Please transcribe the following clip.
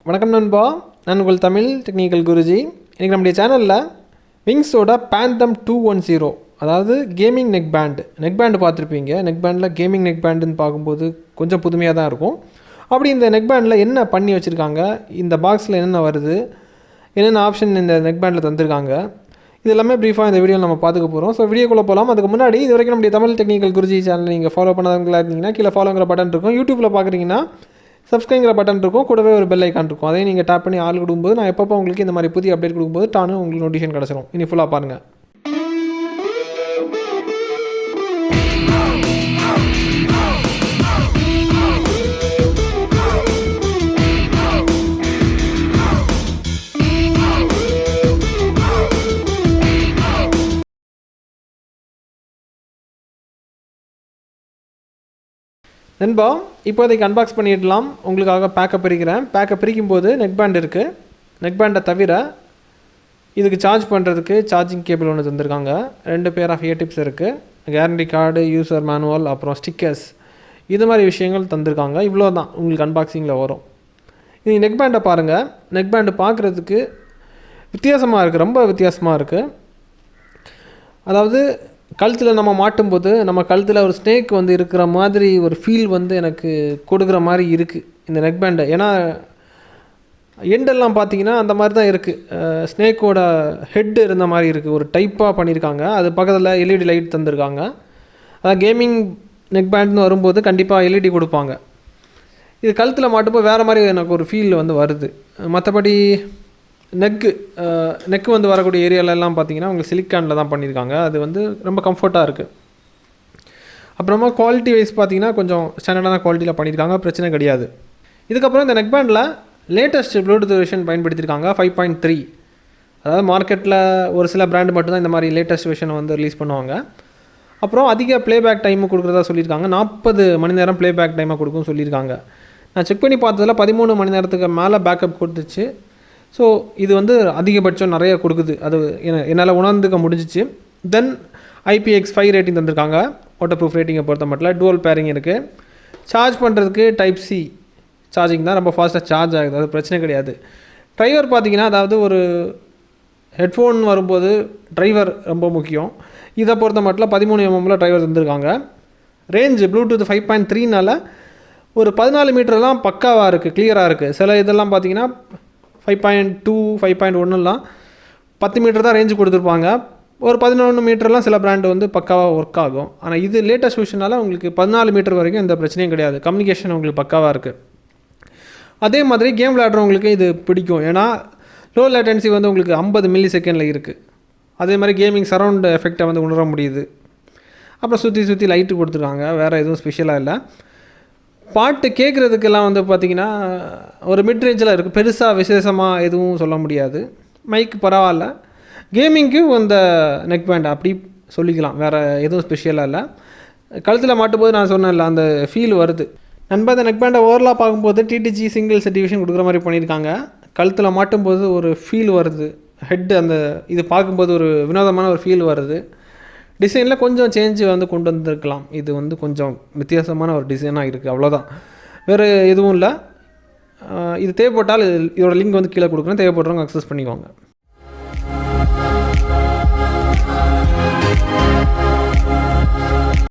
வணக்கம் நண்பா, நான் உங்கள் தமிழ் டெக்னிக்கல் குருஜி. இன்றைக்கி நம்முடைய சேனலில் விங்ஸோட பேந்தம் 210, அதாவது கேமிங் நெக் பேண்டு பார்த்துருப்பீங்க. நெக் பேண்டில் கேமிங் நெக் பேண்டுன்னு பார்க்கும்போது கொஞ்சம் புதுமையாக தான் இருக்கும். அப்படி இந்த நெக் பேண்டில் என்ன பண்ணி வச்சுருக்காங்க, இந்த பாக்ஸில் என்னென்ன வருது, என்னென்ன ஆப்ஷன் இந்த நெக் பேண்டில் தந்திருக்காங்க, இது எல்லாமே ப்ரீஃபாக இந்த வீடியோவில் நம்ம பார்த்துக்க போகிறோம். ஸோ வீடியோக்குள்ளே போகலாம். அதுக்கு முன்னாடி இது வரைக்கும் நம்முடைய தமிழ் டெக்னிக்கல் குருஜி சேனல் நீங்கள் ஃபாலோ பண்ணாதவங்களா இருந்தீங்கன்னா கீழே ஃபாலோங்கிற பட்டன் இருக்கும். யூடியூப்பில் பார்க்குறீங்கன்னா சப்ஸ்கிரைங்கிற பட்டன் இருக்கும், கூடவே ஒரு பெல் ஐக்கான் இருக்கும். அதையும் நீங்கள் டேப் பண்ணி ஆள் கொடுக்கும்போது நான் எப்பப்போ உங்களுக்கு இந்த மாதிரி புதிய அப்டேட் கொடுக்கும்போது டானு உங்களுக்கு நோட்டிஃபிகேஷன் கிடச்சிரும். இனி ஃபுல்லாக பாருங்கள். நண்பா, இப்போதைக்கு அன்பாக்ஸ் பண்ணிடலாம். உங்களுக்காக பேக்கை பிரிக்கிறேன். பேக்கை பிரிக்கும் போது நெக் பேண்ட் இருக்குது. நெக் பேண்டை தவிர இதுக்கு சார்ஜ் பண்ணுறதுக்கு சார்ஜிங் கேபிள் ஒன்று தந்திருக்காங்க. 2 பேர் ஆஃப் இயர் டிப்ஸ் இருக்குது, கேரண்டி கார்டு, யூசர் மேனுவல், அப்புறம் ஸ்டிக்கர்ஸ், இது மாதிரி விஷயங்கள் தந்திருக்காங்க. இவ்வளோ தான் உங்களுக்கு அன்பாக்சிங்கில் வரும். இது நெக் பேண்டை பாருங்கள். நெக் பேண்டு பார்க்குறதுக்கு வித்தியாசமாக இருக்குது, ரொம்ப வித்தியாசமாக இருக்குது. அதாவது கழுத்தில் நம்ம மாட்டும்போது நம்ம கழுத்தில் ஒரு ஸ்னேக் வந்து இருக்கிற மாதிரி ஒரு ஃபீல் வந்து எனக்கு கொடுக்குற மாதிரி இருக்குது இந்த நெக் பேண்டை. ஏன்னா எண்டெல்லாம் பார்த்தீங்கன்னா அந்த மாதிரி தான் இருக்குது. ஸ்னேக்கோட ஹெட்டு இருந்த மாதிரி இருக்குது, ஒரு டைப்பாக பண்ணியிருக்காங்க. அது பக்கத்தில் எல்இடி லைட் தந்திருக்காங்க. அதான் கேமிங் நெக் பேண்ட்னு வரும்போது கண்டிப்பாக எல்இடி கொடுப்பாங்க. இது கழுத்தில் மாட்டும்போது வேறு மாதிரி எனக்கு ஒரு ஃபீல் வந்து வருது. மற்றபடி நெக்கு வந்து வரக்கூடிய ஏரியாலெல்லாம் பார்த்தீங்கன்னா உங்களுக்கு சிலிக்கானில் தான் பண்ணியிருக்காங்க. அது வந்து ரொம்ப கம்ஃபர்ட்டாக இருக்குது. அப்புறமா குவாலிட்டி வைஸ் பார்த்தீங்கன்னா கொஞ்சம் ஸ்டாண்டர்டான குவாலிட்டியில் பண்ணியிருக்காங்க, பிரச்சனை கிடையாது. இதுக்கப்புறம் இந்த நெக் பேண்டில் லேட்டஸ்ட் ப்ளூடூத் வெர்ஷன் பயன்படுத்தியிருக்காங்க, 5.3. அதாவது மார்க்கெட்டில் ஒரு சில பிராண்டு மட்டும்தான் இந்த மாதிரி லேட்டஸ்ட் வெர்ஷன் வந்து ரிலீஸ் பண்ணுவாங்க. அப்புறம் அதிக ப்ளேபேக் டைமு கொடுக்குறதா சொல்லியிருக்காங்க. 40 மணி நேரம் ப்ளேபேக் டைமாக கொடுக்கும்னு சொல்லியிருக்காங்க. நான் செக் பண்ணி பார்த்ததில் 13 மணி நேரத்துக்கு மேலே பேக்கப் கொடுத்துச்சு. ஸோ இது வந்து அதிகபட்சம் நிறைய கொடுக்குது, அது என்னால் உணர்ந்துக்க முடிஞ்சிச்சு. தென் IPX5 ரேட்டிங் தந்திருக்காங்க. வாட்டர் ப்ரூஃப் ரேட்டிங்கை பொறுத்த மட்டும் டுவல் பேரிங் இருக்குது. சார்ஜ் பண்ணுறதுக்கு டைப் சி சார்ஜிங் தான், ரொம்ப ஃபாஸ்ட்டாக சார்ஜ் ஆகுது, அது பிரச்சனை கிடையாது. டிரைவர் பார்த்திங்கன்னா, அதாவது ஒரு ஹெட்ஃபோன் வரும்போது டிரைவர் ரொம்ப முக்கியம். இதை பொறுத்த மட்டும் 13 mm டிரைவர் தந்திருக்காங்க. ரேஞ்சு ப்ளூடூத் 5.3னால ஒரு 14 மீட்டர்லாம் பக்காவாக இருக்குது, கிளியராக இருக்குது. சில இதெல்லாம் பார்த்திங்கன்னா 5.2 5.1லாம் 10 மீட்டர் தான் ரேஞ்சு கொடுத்துருப்பாங்க. ஒரு 11 மீட்டர்லாம் சில பிராண்டு வந்து பக்காவாக ஒர்க் ஆகும். ஆனால் இது லேட்டஸ்ட் விஷயனால உங்களுக்கு 14 மீட்டர் வரைக்கும் எந்த பிரச்சனையும் கிடையாது. கம்யூனிகேஷன் உங்களுக்கு பக்காவாக இருக்குது. அதே மாதிரி கேம் விளையாடுறவங்களுக்கு இது பிடிக்கும். ஏன்னா லோ லேட்டன்சி வந்து உங்களுக்கு 50 மில்லி செகண்டில் இருக்குது. அதே மாதிரி கேமிங் சரவுண்ட் எஃபெக்டை வந்து உணர முடியுது. அப்புறம் சுற்றி லைட்டு கொடுத்துருக்காங்க, வேறு எதுவும் ஸ்பெஷலாக இல்லை. பாட்டு கேட்குறதுக்கெல்லாம் வந்து பார்த்திங்கன்னா ஒரு மிட் ரேஞ்சில் இருக்குது, பெருசாக விசேஷமாக எதுவும் சொல்ல முடியாது. மைக்கு பரவாயில்ல. கேமிங்க்கு அந்த நெக் பேண்ட் அப்படி சொல்லிக்கலாம், வேறு எதுவும் ஸ்பெஷலாக இல்லை. கழுத்தில் மாட்டும்போது நான் சொன்னேன்ல, அந்த ஃபீல் வருது. நண்பா, இந்த நெக் பேண்டை ஓவரலாக பார்க்கும்போது TTG சிங்கிள் சர்டிஃபிகேஷன் கொடுக்குற மாதிரி பண்ணியிருக்காங்க. கழுத்தில் மாட்டும்போது ஒரு ஃபீல் வருது, ஹெட்டு அந்த இது பார்க்கும்போது ஒரு வினோதமான ஒரு ஃபீல் வருது. டிசைனில் கொஞ்சம் சேஞ்சு வந்து கொண்டு வந்திருக்கலாம். இது வந்து கொஞ்சம் வித்தியாசமான ஒரு டிசைனாக இருக்குது, அவ்வளோதான், வேறு எதுவும் இல்லை. இது தேவைப்பட்டால் இதோட லிங்க் வந்து கீழே கொடுக்குறேன், தேவைப்படுறவங்க அக்சஸ் பண்ணிக்கோங்க.